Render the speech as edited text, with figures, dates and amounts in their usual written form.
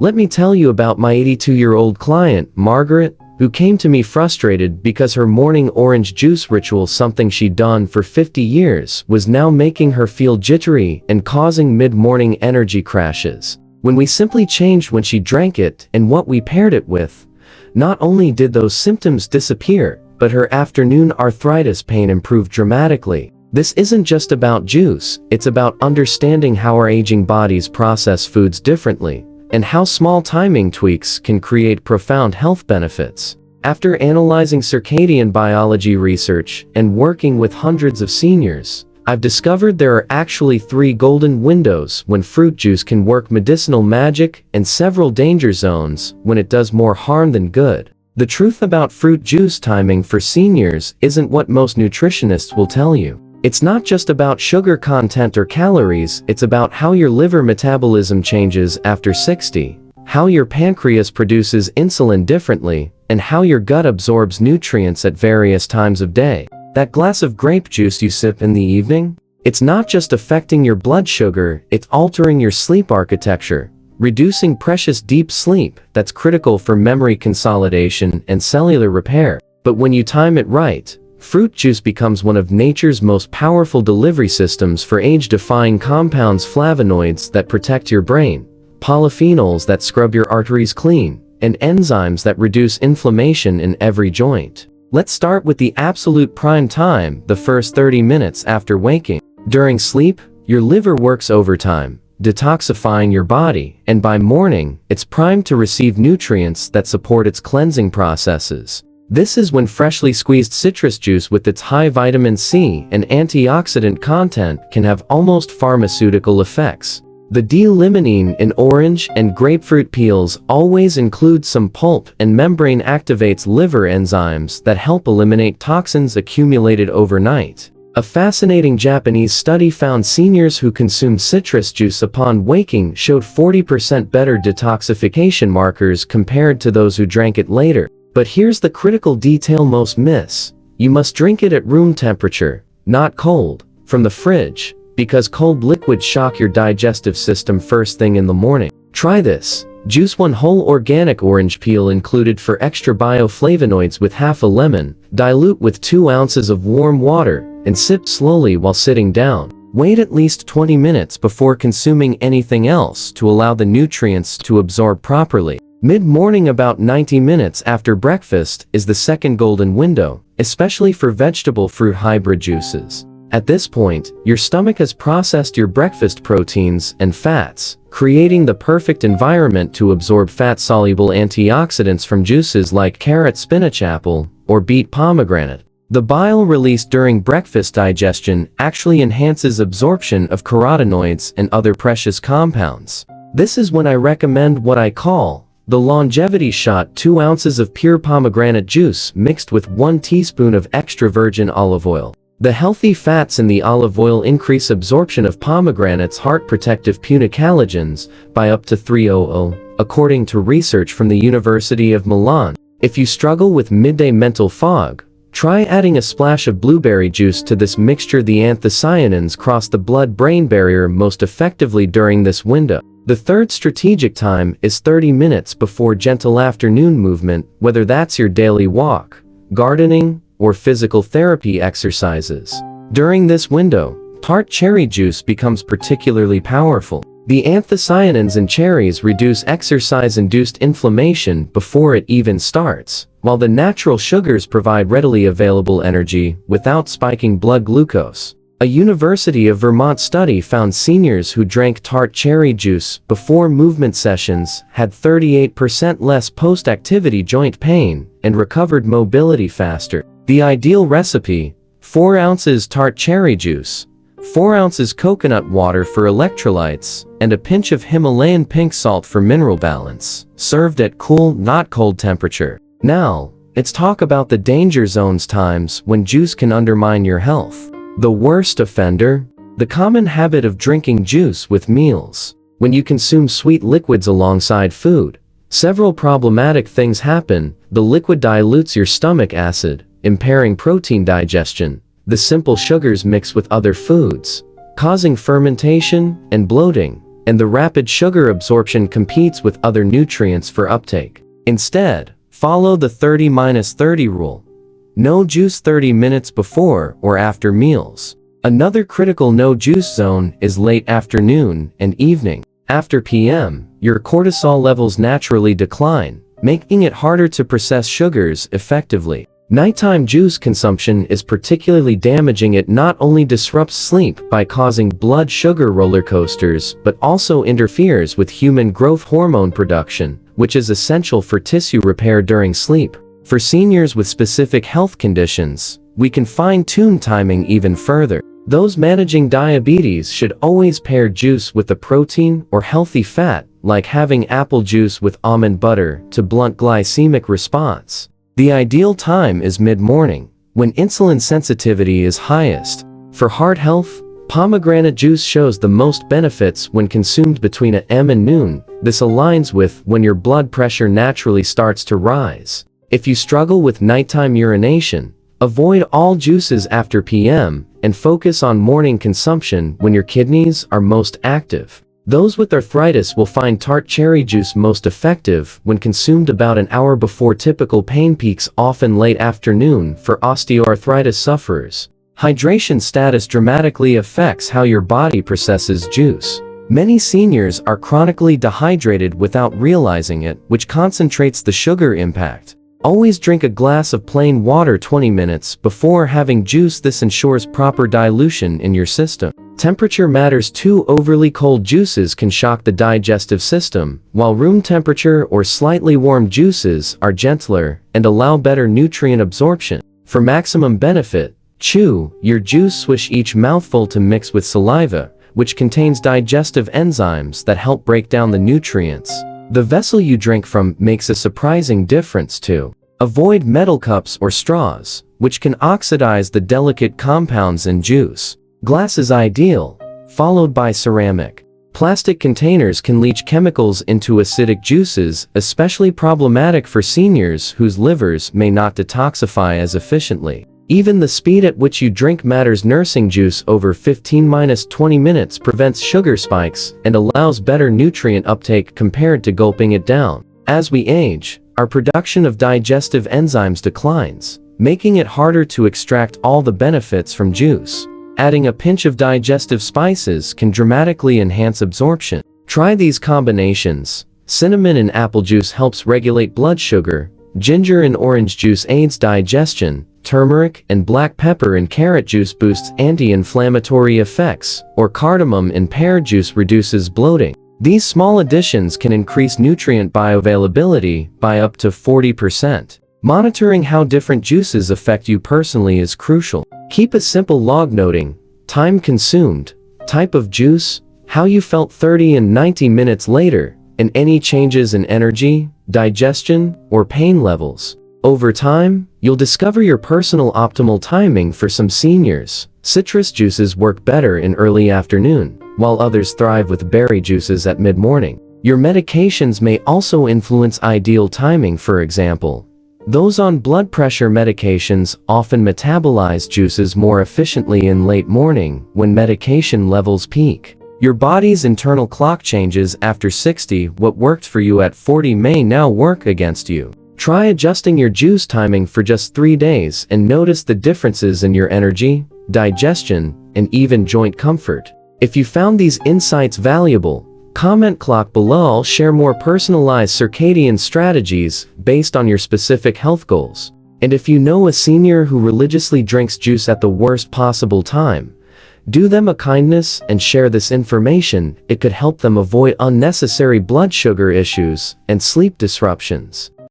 Let me tell you about my 82-year-old client, Margaret, who came to me frustrated because her morning orange juice ritual, something she'd done for 50 years, was now making her feel jittery and causing mid-morning energy crashes. When we simply changed when she drank it and what we paired it with, not only did those symptoms disappear, but her afternoon arthritis pain improved dramatically. This isn't just about juice, it's about understanding how our aging bodies process foods differently, and how small timing tweaks can create profound health benefits. After analyzing circadian biology research and working with hundreds of seniors, I've discovered there are actually 3 golden windows when fruit juice can work medicinal magic and several danger zones when it does more harm than good. The truth about fruit juice timing for seniors isn't what most nutritionists will tell you. It's not just about sugar content or calories, it's about how your liver metabolism changes after 60, how your pancreas produces insulin differently, and how your gut absorbs nutrients at various times of day. That glass of grape juice you sip in the evening? It's not just affecting your blood sugar, it's altering your sleep architecture, reducing precious deep sleep that's critical for memory consolidation and cellular repair. But when you time it right, fruit juice becomes one of nature's most powerful delivery systems for age-defying compounds, flavonoids that protect your brain, polyphenols that scrub your arteries clean, and enzymes that reduce inflammation in every joint. Let's start with the absolute prime time, the first 30 minutes after waking. During sleep, your liver works overtime, detoxifying your body, and by morning, it's primed to receive nutrients that support its cleansing processes. This is when freshly squeezed citrus juice with its high vitamin C and antioxidant content can have almost pharmaceutical effects. The D-limonene in orange and grapefruit peels always includes some pulp, and membrane activates liver enzymes that help eliminate toxins accumulated overnight. A fascinating Japanese study found seniors who consumed citrus juice upon waking showed 40% better detoxification markers compared to those who drank it later. But here's the critical detail most miss. You must drink it at room temperature, not cold, from the fridge, because cold liquids shock your digestive system first thing in the morning. Try this. Juice 1 whole organic orange peel included for extra bioflavonoids with half a lemon, dilute with 2 ounces of warm water, and sip slowly while sitting down. Wait at least 20 minutes before consuming anything else to allow the nutrients to absorb properly. Mid-morning, about 90 minutes after breakfast, is the second golden window, especially for vegetable fruit hybrid juices. At this point, your stomach has processed your breakfast proteins and fats, creating the perfect environment to absorb fat-soluble antioxidants from juices like carrot, spinach, apple, or beet pomegranate. The bile released during breakfast digestion actually enhances absorption of carotenoids and other precious compounds. This is when I recommend what I call the longevity shot: 2 ounces of pure pomegranate juice mixed with 1 teaspoon of extra virgin olive oil. The healthy fats in the olive oil increase absorption of pomegranate's heart protective punicalagins by up to 300, according to research from the University of Milan. If you struggle with midday mental fog, try adding a splash of blueberry juice to this mixture. The anthocyanins cross the blood-brain barrier most effectively during this window. The third strategic time is 30 minutes before gentle afternoon movement, whether that's your daily walk, gardening, or physical therapy exercises. During this window, tart cherry juice becomes particularly powerful. The anthocyanins in cherries reduce exercise-induced inflammation before it even starts, while the natural sugars provide readily available energy without spiking blood glucose. A University of Vermont study found seniors who drank tart cherry juice before movement sessions had 38% less post-activity joint pain and recovered mobility faster. The ideal recipe: 4 ounces tart cherry juice, 4 ounces coconut water for electrolytes, and a pinch of Himalayan pink salt for mineral balance, served at cool, not cold temperature. Now, let's talk about the danger zones, times when juice can undermine your health. The worst offender? The common habit of drinking juice with meals. When you consume sweet liquids alongside food, several problematic things happen. The liquid dilutes your stomach acid, impairing protein digestion. The simple sugars mix with other foods, causing fermentation and bloating. and the rapid sugar absorption competes with other nutrients for uptake. Instead, follow the 30-30 rule. No juice 30 minutes before or after meals. Another critical no juice zone is late afternoon and evening. After p.m., your cortisol levels naturally decline, making it harder to process sugars effectively. Nighttime juice consumption is particularly damaging. It not only disrupts sleep by causing blood sugar roller coasters, but also interferes with human growth hormone production, which is essential for tissue repair during sleep. For seniors with specific health conditions, we can fine-tune timing even further. Those managing diabetes should always pair juice with a protein or healthy fat, like having apple juice with almond butter to blunt glycemic response. The ideal time is mid-morning, when insulin sensitivity is highest. For heart health, pomegranate juice shows the most benefits when consumed between a.m. and noon. This aligns with when your blood pressure naturally starts to rise. If you struggle with nighttime urination, avoid all juices after p.m. and focus on morning consumption when your kidneys are most active. Those with arthritis will find tart cherry juice most effective when consumed about an hour before typical pain peaks, often late afternoon for osteoarthritis sufferers. Hydration status dramatically affects how your body processes juice. Many seniors are chronically dehydrated without realizing it, which concentrates the sugar impact. Always drink a glass of plain water 20 minutes before having juice. This ensures proper dilution in your system. Temperature matters too. Overly cold juices can shock the digestive system, while room temperature or slightly warm juices are gentler and allow better nutrient absorption. For maximum benefit, chew your juice. Swish each mouthful to mix with saliva, which contains digestive enzymes that help break down the nutrients. The vessel you drink from makes a surprising difference too. Avoid metal cups or straws, which can oxidize the delicate compounds in juice. Glass is ideal, followed by ceramic. Plastic containers can leach chemicals into acidic juices, especially problematic for seniors whose livers may not detoxify as efficiently. Even the speed at which you drink matters. Nursing juice over 15-20 minutes prevents sugar spikes and allows better nutrient uptake compared to gulping it down. As we age, our production of digestive enzymes declines, making it harder to extract all the benefits from juice. Adding a pinch of digestive spices can dramatically enhance absorption. Try these combinations. Cinnamon in apple juice helps regulate blood sugar. Ginger in orange juice aids digestion. Turmeric and black pepper in carrot juice boosts anti-inflammatory effects, or cardamom in pear juice reduces bloating. These small additions can increase nutrient bioavailability by up to 40%. Monitoring how different juices affect you personally is crucial. Keep a simple log noting: time consumed, type of juice, how you felt 30 and 90 minutes later, and any changes in energy, digestion, or pain levels. Over time, you'll discover your personal optimal timing. For some seniors, citrus juices work better in early afternoon, while others thrive with berry juices at mid-morning. Your medications may also influence ideal timing. For example, those on blood pressure medications often metabolize juices more efficiently in late morning when medication levels peak. Your body's internal clock changes after 60. What worked for you at 40 may now work against you. Try adjusting your juice timing for just 3 days and notice the differences in your energy, digestion, and even joint comfort. If you found these insights valuable, comment clock below. I'll share more personalized circadian strategies based on your specific health goals. And if you know a senior who religiously drinks juice at the worst possible time, do them a kindness and share this information. It could help them avoid unnecessary blood sugar issues and sleep disruptions.